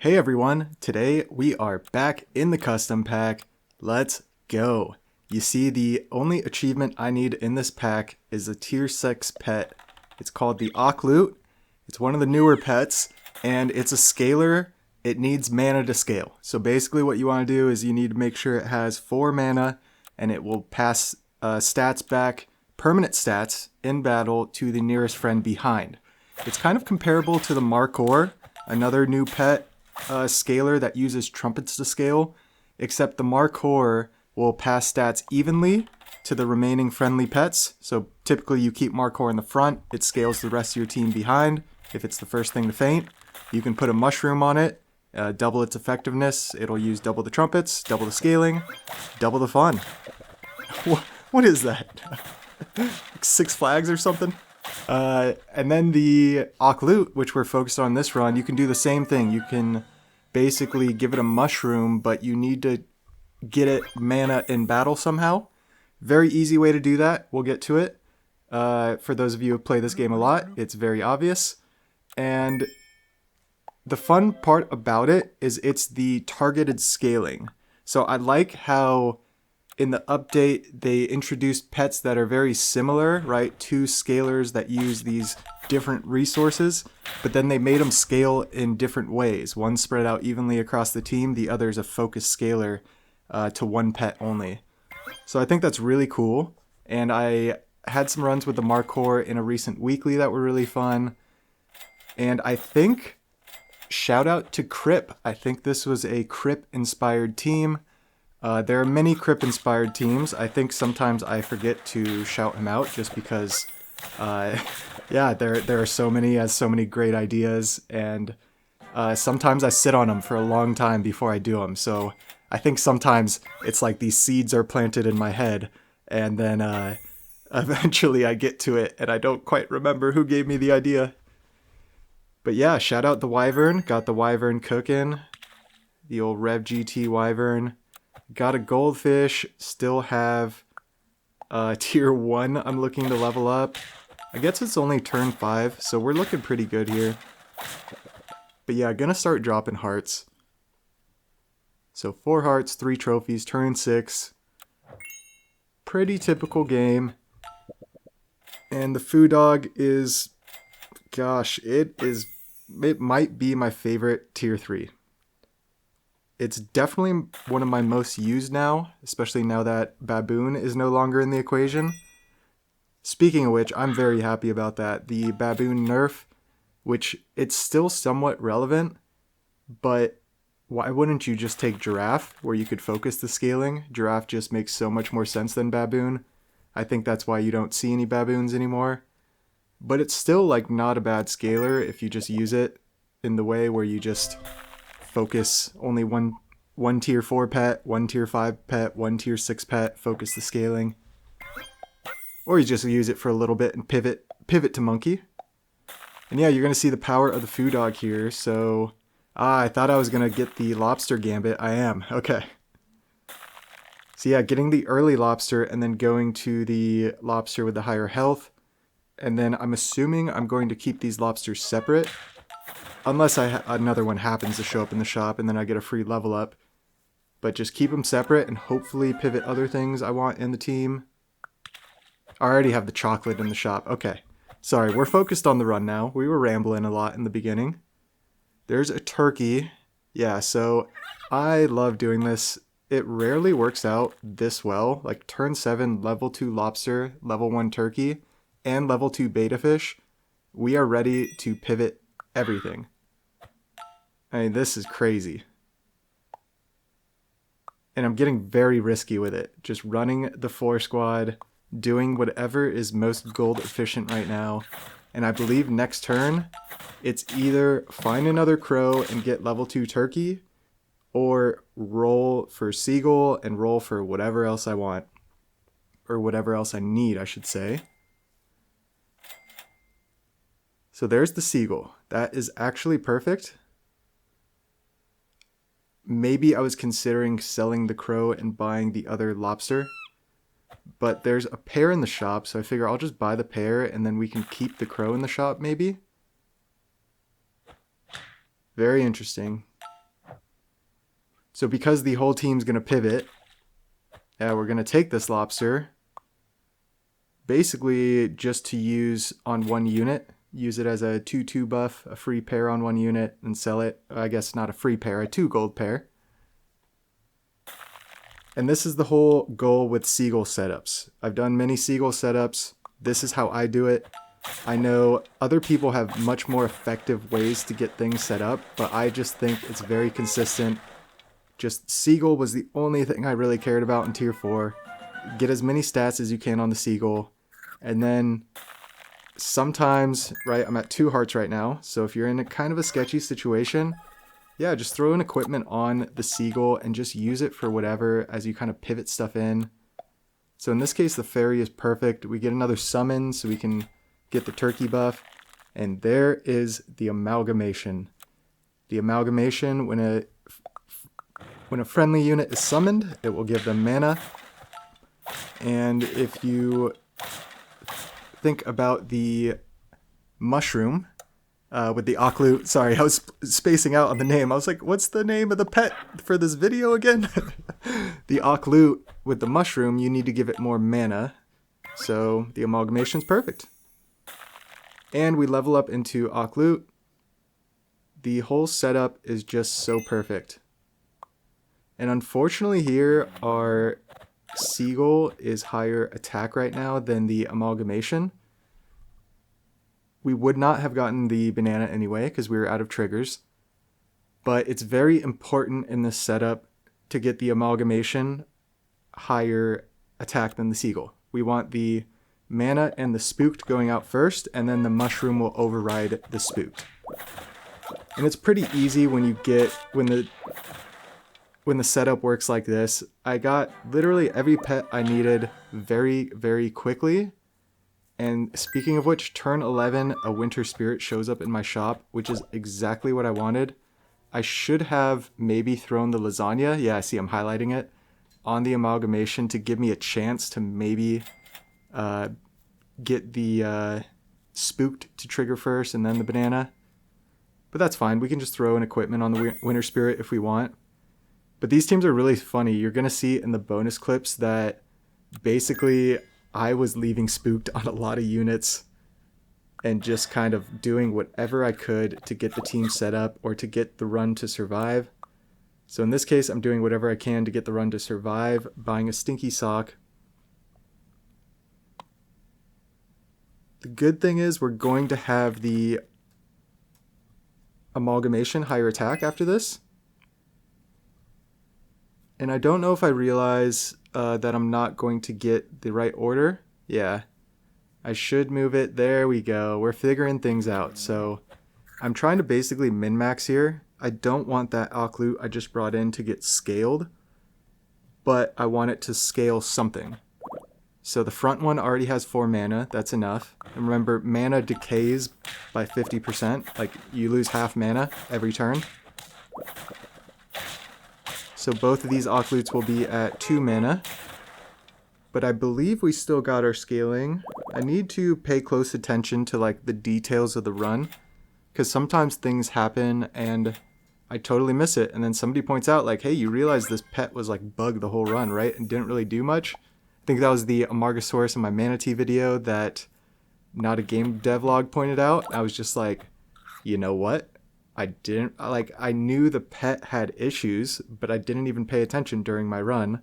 Hey everyone, today we are back in the custom pack. Let's go. You see, the only achievement I need in this pack is a tier 6 pet. It's called the Akhlut. It's one of the newer pets, and it's a scaler. It needs mana to scale. So basically what you want to do is you need to make sure it has 4 mana, and it will pass stats back, permanent stats, in battle to the nearest friend behind. It's kind of comparable to the Markor, another new pet scaler that uses trumpets to scale, except the Markor will pass stats evenly to the remaining friendly pets. So typically you keep Markor in the front, it scales the rest of your team behind. If it's the first thing to faint, you can put a mushroom on it, double its effectiveness. It'll use double the trumpets, double the scaling, double the fun. What is that? 6 Flags or something? And then the Akhlut, which we're focused on this run, you can do the same thing. You can basically give it a mushroom, but you need to get it mana in battle somehow. Very easy way to do that. We'll get to it. For those of you who play this game a lot, it's very obvious. And the fun part about it is it's the targeted scaling. So I like how in the update, they introduced pets that are very similar, right? 2 scalers that use these different resources, but then they made them scale in different ways. One spread out evenly across the team, the other is a focused scaler to one pet only. So I think that's really cool, and I had some runs with the Markor in a recent weekly that were really fun, and I think, shout out to Crip. I think this was a Crip-inspired team. There are many Crip-inspired teams. I think sometimes I forget to shout him out just because, yeah, there are so many, he has so many great ideas, and sometimes I sit on them for a long time before I do them. So I think sometimes it's like these seeds are planted in my head, and then eventually I get to it, and I don't quite remember who gave me the idea. But yeah, shout out the Wyvern. Got the Wyvern cooking. The old Rev GT Wyvern. Got a goldfish, still have tier 1 I'm looking to level up. I guess it's only turn 5, so we're looking pretty good here. But yeah, gonna start dropping hearts. So 4 hearts, 3 trophies, turn 6. Pretty typical game. And the Foo Dog is, gosh, it might be my favorite tier 3. It's definitely one of my most used now, especially now that Baboon is no longer in the equation. Speaking of which, I'm very happy about that. The Baboon nerf, which it's still somewhat relevant, but why wouldn't you just take Giraffe, where you could focus the scaling? Giraffe just makes so much more sense than Baboon. I think that's why you don't see any Baboons anymore. But it's still like not a bad scaler if you just use it in the way where you just focus only one tier 4 pet, 1 tier 5 pet, 1 tier 6 pet, focus the scaling. Or you just use it for a little bit and pivot to monkey. And yeah, you're going to see the power of the Foo Dog here. So, I thought I was going to get the lobster gambit. I am. Okay. So yeah, getting the early lobster and then going to the lobster with the higher health. And then I'm assuming I'm going to keep these lobsters separate. Unless another one happens to show up in the shop and then I get a free level up. But just keep them separate and hopefully pivot other things I want in the team. I already have the chocolate in the shop. Okay. Sorry, we're focused on the run now. We were rambling a lot in the beginning. There's a turkey. Yeah, so I love doing this. It rarely works out this well. Like turn 7, level 2 lobster, level 1 turkey, and level 2 beta fish. We are ready to pivot everything. I mean, this is crazy. And I'm getting very risky with it. Just running the 4 squad, doing whatever is most gold efficient right now. And I believe next turn, it's either find another crow and get level 2 turkey, or roll for seagull and roll for whatever else I want. Or whatever else I need, I should say. So there's the seagull. That is actually perfect. Maybe I was considering selling the crow and buying the other lobster. But there's a pair in the shop, so I figure I'll just buy the pair and then we can keep the crow in the shop maybe. Very interesting. So because the whole team's going to pivot, we're going to take this lobster, basically just to use on one unit. Use it as a 2/2 buff, a free pair on one unit, and sell it. I guess not a free pair, a 2 gold pair. And this is the whole goal with Seagull setups. I've done many Seagull setups. This is how I do it. I know other people have much more effective ways to get things set up, but I just think it's very consistent. Just Seagull was the only thing I really cared about in tier 4. Get as many stats as you can on the Seagull. And then sometimes, right, I'm at 2 hearts right now. So if you're in a kind of a sketchy situation, yeah, just throw an equipment on the Seagull and just use it for whatever as you kind of pivot stuff in. So in this case, the fairy is perfect. We get another summon so we can get the turkey buff. And there is the Amalgamation. The Amalgamation, when a friendly unit is summoned, it will give them mana. And if you think about the mushroom with the Akhlut, sorry, I was spacing out on the name. I was like, what's the name of the pet for this video again? The Akhlut with the mushroom, you need to give it more mana. So the Amalgamation's perfect. And we level up into Akhlut. The whole setup is just so perfect. And unfortunately here, our Seagull is higher attack right now than the Amalgamation. We would not have gotten the banana anyway because we were out of triggers. But it's very important in this setup to get the Amalgamation higher attack than the Seagull. We want the mana and the spooked going out first, and then the mushroom will override the spooked. And it's pretty easy when you get when the setup works like this. I got literally every pet I needed very, very quickly. And speaking of which, turn 11, a winter spirit shows up in my shop, which is exactly what I wanted. I should have maybe thrown the lasagna, yeah, I see I'm highlighting it, on the Amalgamation to give me a chance to maybe get the spooked to trigger first and then the banana. But that's fine, we can just throw an equipment on the winter spirit if we want. But these teams are really funny. You're going to see in the bonus clips that basically I was leaving spooked on a lot of units and just kind of doing whatever I could to get the team set up or to get the run to survive. So in this case, I'm doing whatever I can to get the run to survive, buying a stinky sock. The good thing is we're going to have the Amalgamation higher attack after this. And I don't know if I realize that I'm not going to get the right order. Yeah, I should move it. There we go. We're figuring things out. So I'm trying to basically min-max here. I don't want that Akhlut I just brought in to get scaled, but I want it to scale something. So the front one already has 4 mana. That's enough. And remember, mana decays by 50%. Like, you lose half mana every turn. So both of these Akhluts will be at 2 mana. But I believe we still got our scaling. I need to pay close attention to like the details of the run, because sometimes things happen and I totally miss it. And then somebody points out like, hey, you realize this pet was like bugged the whole run, right? And didn't really do much. I think that was the Amargasaurus in my Manatee video that NotAGameDevlog pointed out. I was just like, you know what? I knew the pet had issues, but I didn't even pay attention during my run.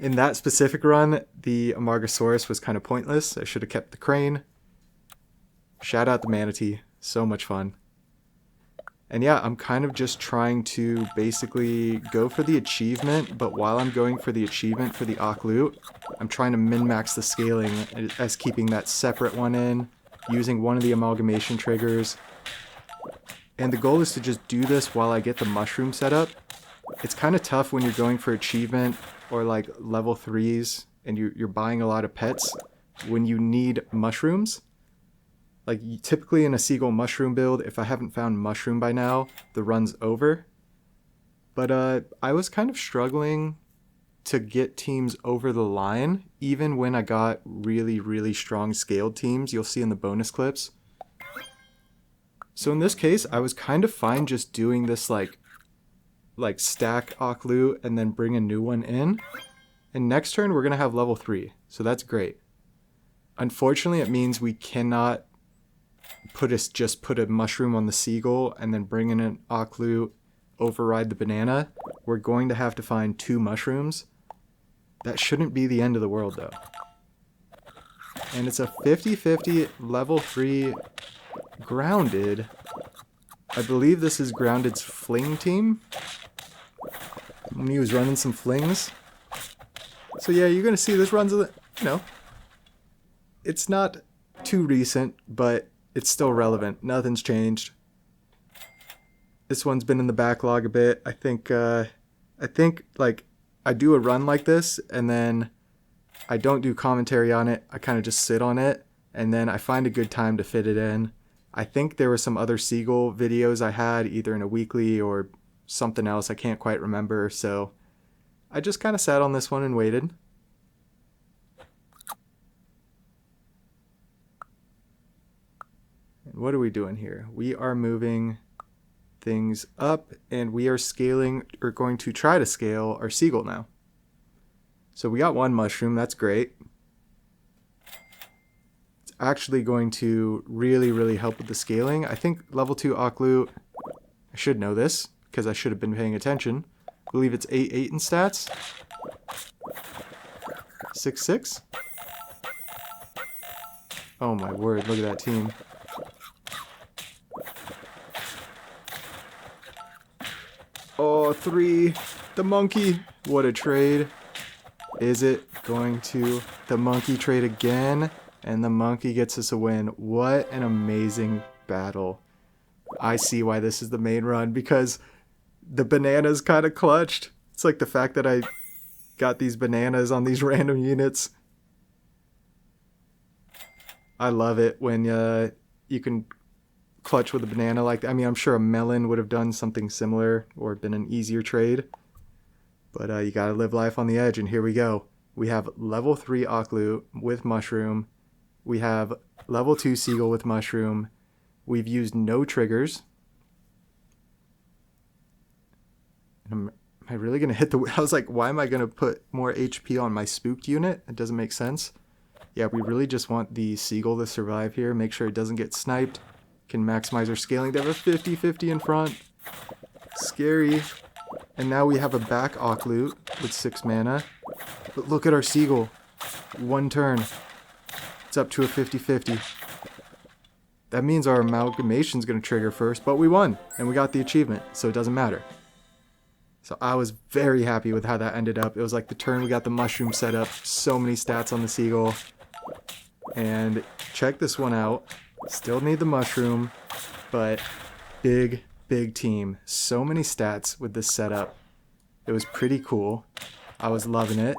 In that specific run, the Amargasaurus was kind of pointless. I should have kept the crane. Shout out the Manatee. So much fun. And yeah, I'm kind of just trying to basically go for the achievement, but while I'm going for the achievement for the Akhlut, I'm trying to min-max the scaling as keeping that separate one in, using one of the Amalgamation triggers. And the goal is to just do this while I get the mushroom set up. It's kind of tough when you're going for achievement or like level 3s and you're buying a lot of pets when you need mushrooms. Like typically in a SeagullMushroom build, if I haven't found mushroom by now, the run's over. But I was kind of struggling to get teams over the line, even when I got really, really strong scaled teams. You'll see in the bonus clips. So in this case, I was kind of fine just doing this like like stack Akhlut and then bring a new one in. And next turn we're going to have level 3. So that's great. Unfortunately, it means we cannot just put a mushroom on the seagull and then bring in an Akhlut, override the banana. We're going to have to find 2 mushrooms. That shouldn't be the end of the world though. And it's a 50-50 level 3 grounded. I believe this is Grounded's fling team. When he was running some flings. So yeah, you're going to see this runs, you know, it's not too recent, but it's still relevant. Nothing's changed. This one's been in the backlog a bit. I think like I do a run like this and then I don't do commentary on it. I kind of just sit on it and then I find a good time to fit it in. I think there were some other Seagull videos I had either in a weekly or something else. I can't quite remember. So I just kind of sat on this one and waited. And what are we doing here? We are moving things up and we are scaling, or going to try to scale our Seagull now. So we got 1 mushroom, that's great. It's actually going to really help with the scaling. I think level 2 Akhlut, I should know this because I should have been paying attention. I believe it's 8-8 in stats. 6-6. Oh my word, look at that team. Oh, 3. The monkey. What a trade. Is it going to the monkey trade again? And the monkey gets us a win. What an amazing battle. I see why this is the main run, because the bananas kind of clutched. It's like the fact that I got these bananas on these random units. I love it when you can clutch with a banana like that. I mean, I'm sure a melon would have done something similar or been an easier trade. But you gotta live life on the edge, and here we go. We have level 3 Akhlut with mushroom. We have level 2 Seagull with mushroom. We've used no triggers. Am I really gonna hit the... I was like, why am I gonna put more HP on my spooked unit? It doesn't make sense. Yeah, we really just want the Seagull to survive here. Make sure it doesn't get sniped. Can maximize our scaling to have a 50-50 in front. Scary. And now we have a back Akhlut with 6 mana. But look at our Seagull. 1 turn. It's up to a 50-50. That means our Amalgamation's going to trigger first, but we won. And we got the achievement, so it doesn't matter. So I was very happy with how that ended up. It was like the turn we got the mushroom set up. So many stats on the Seagull. And check this one out. Still need the mushroom, but big team. So many stats with this setup. It was pretty cool. I was loving it.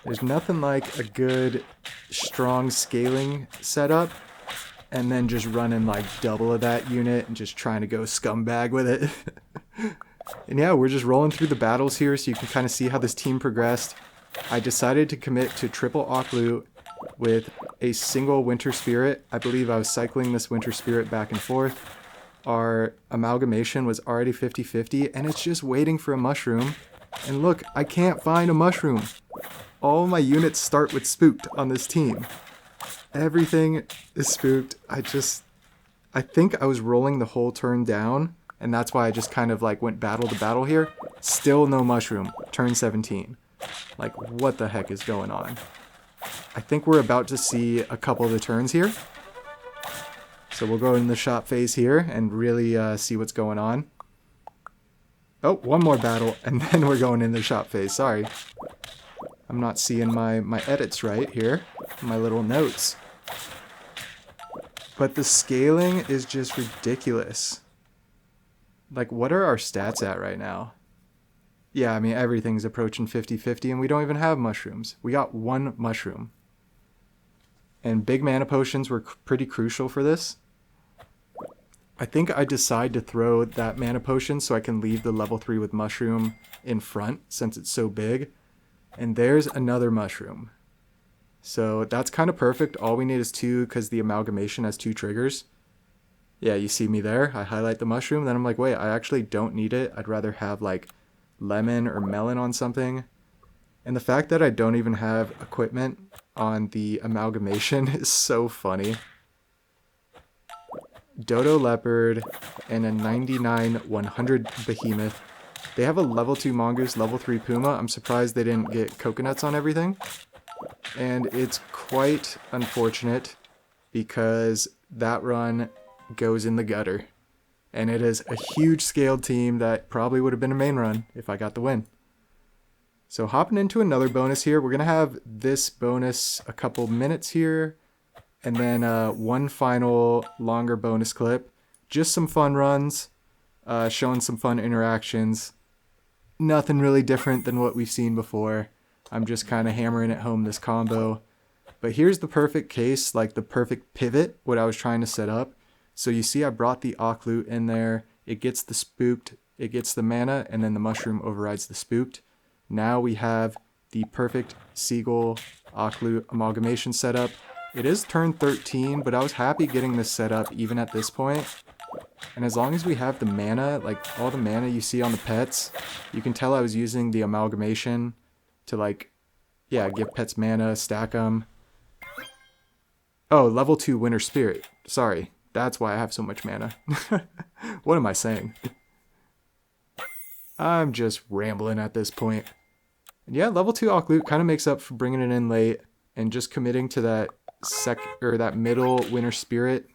There's nothing like a good, strong scaling setup and then just running like double of that unit and just trying to go scumbag with it. And yeah, we're just rolling through the battles here so you can kind of see how this team progressed. I decided to commit to triple Akhlut with a single Winter Spirit. I believe I was cycling this Winter Spirit back and forth. Our Amalgamation was already 50-50, and it's just waiting for a mushroom. And look, I can't find a mushroom. All my units start with spooked on this team. Everything is spooked. I think I was rolling the whole turn down, and that's why I just kind of like went battle to battle here. Still no mushroom. Turn 17. Like, what the heck is going on? I think we're about to see a couple of the turns here. So we'll go in the shop phase here and really see what's going on. Oh, one more battle, and then we're going in the shop phase. Sorry. I'm not seeing my edits right here. My little notes. But the scaling is just ridiculous. Like, what are our stats at right now? Yeah, I mean, everything's approaching 50-50, and we don't even have mushrooms. We got 1 mushroom. And big mana potions were pretty crucial for this. I think I decide to throw that mana potion so I can leave the level 3 with mushroom in front since it's so big. And there's another mushroom. So that's kind of perfect. All we need is 2 because the Amalgamation has 2 triggers. Yeah, you see me there. I highlight the mushroom. Then I'm like, wait, I actually don't need it. I'd rather have like lemon or melon on something. And the fact that I don't even have equipment on the amalgamation is so funny. Dodo leopard and a 99-100 behemoth. They have a level 2 mongoose, level 3 puma. I'm surprised they didn't get coconuts on everything. And it's quite unfortunate because that run goes in the gutter. And it is a huge scaled team that probably would have been a main run if I got the win. So hopping into another bonus here, we're going to have this bonus a couple minutes here, and then one final longer bonus clip. Just some fun runs, showing some fun interactions. Nothing really different than what we've seen before. I'm just kind of hammering it home this combo. But here's the perfect case, like the perfect pivot, what I was trying to set up. So you see I brought the Akhlut in there. It gets the spooked, it gets the mana, and then the mushroom overrides the spooked. Now we have the perfect Seagull Akhlut amalgamation setup. It is turn 13, but I was happy getting this set up even at this point. And as long as we have the mana, like all the mana you see on the pets, you can tell I was using the amalgamation to like, yeah, give pets mana, stack them. Oh, level 2 Winter Spirit. Sorry, that's why I have so much mana. What am I saying? I'm just rambling at this point. And yeah, level 2 Akhlut kind of makes up for bringing it in late and just committing to that that middle Winter Spirit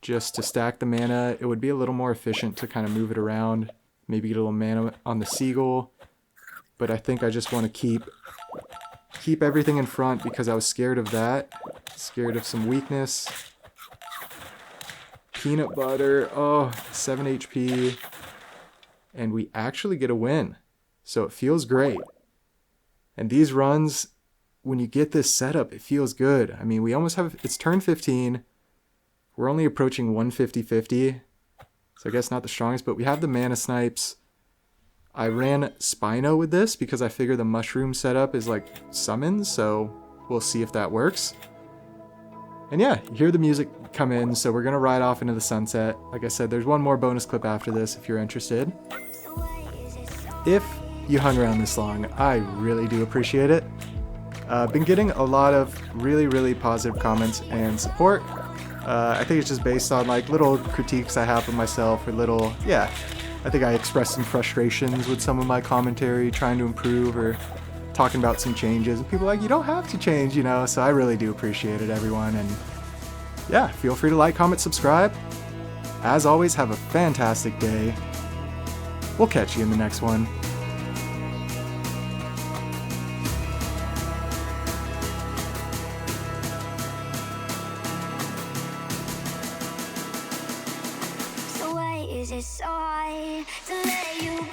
just to stack the mana. It would be a little more efficient to kind of move it around, maybe get a little mana on the Seagull. But I think I just want to keep everything in front because I was scared of that. Scared of some weakness. Peanut butter, oh, 7 HP. And we actually get a win. So it feels great. And these runs, when you get this setup, it feels good. I mean, we almost have, it's turn 15. We're only approaching 150-50. So I guess not the strongest, but we have the mana snipes. I ran Spino with this because I figure the mushroom setup is like summons, so we'll see if that works. And yeah, you hear the music come in, so we're going to ride off into the sunset. Like I said, there's one more bonus clip after this if you're interested. If you hung around this long, I really do appreciate it. Been getting a lot of really positive comments and support. I think it's just based on like little critiques I have of myself or little, yeah. I think I expressed some frustrations with some of my commentary, trying to improve or talking about some changes. And people are like, you don't have to change, you know? So I really do appreciate it, everyone. And yeah, feel free to like, comment, subscribe. As always, have a fantastic day. We'll catch you in the next one. So why is it so hard to let you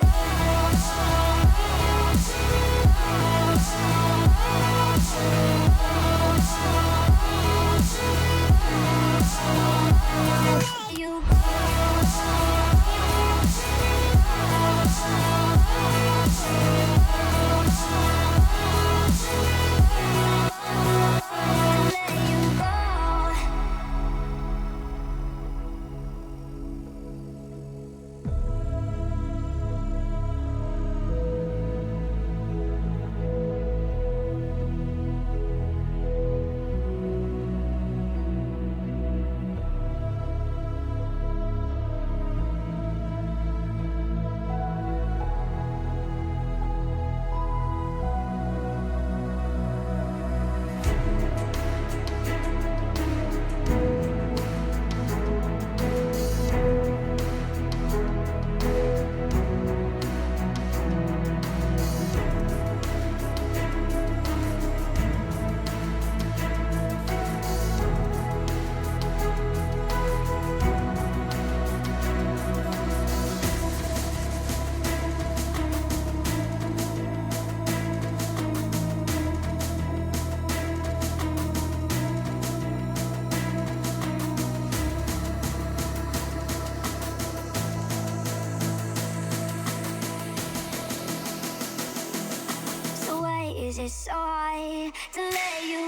is it so hard to let you